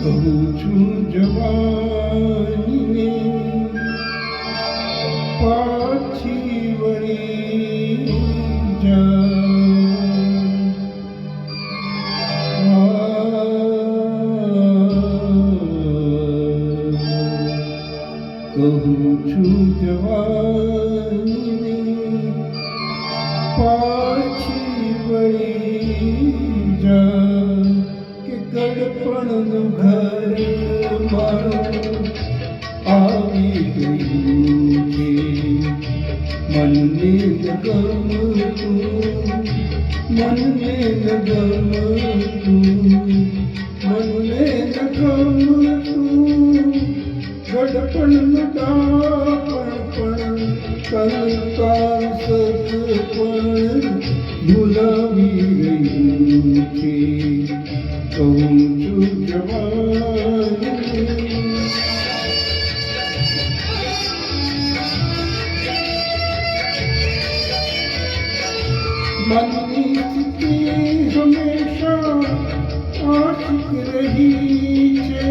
કહું છું જવાનીને પાછી વળી જા. કહું છું જવાનીને પાછી વળી જા કે ગડપણનું ઘર મારું આવી ગયું છે. મનને ન ગમતું, મનને ન ગમતું, મનને ન ગમતું ગડપણનું ડાપણ પણ કંકાર સગપણ ભૂલાવી રહ્યું છે. કહું છું જવાનીને મનની સ્થિતિ હંમેશા આશિક રહી છે.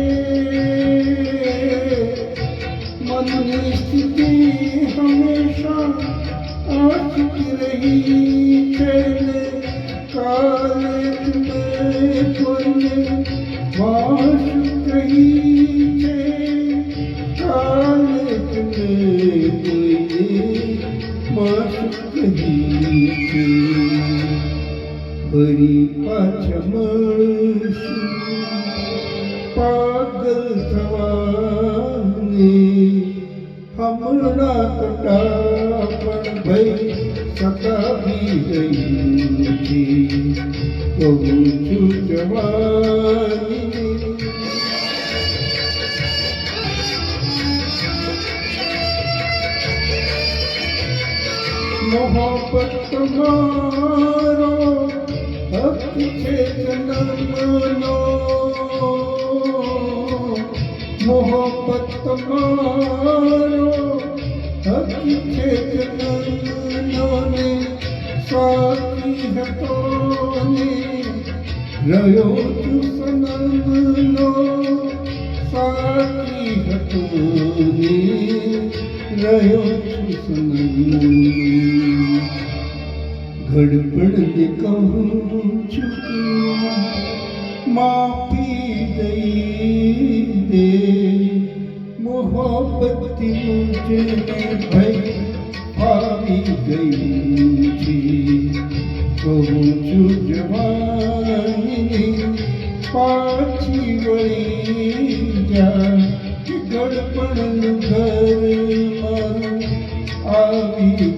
મનની સ્થિતિ હંમેશા આશિક રહી છે. કાલે તુમે કોઈને માશુક કહી છે. કાલે તુમે કોઈને માશુક કહી છે. ફરી પાછા મળશું પાગલ થવાને. હમણાં કટા પણ ભઈ સતાવી ગયું છે. કહું છું જવાનીને મોહબ્બત તમારો હક છે જન્મનો. મોહબ્બત તમારો હક છે જન્મનો ને સાથી હતો ને રહ્યો છું સનમનો. સાથી હતો ને રહ્યો છું સનમનો. ગડપણને કહું છું કે માફી દઈ દે. મોહબ્બતી મુજને ભઈ આવી ગયું છે. કહું છું જવાનીને પાછી વળી જા કે ગડપણનું ઘર મારું આવી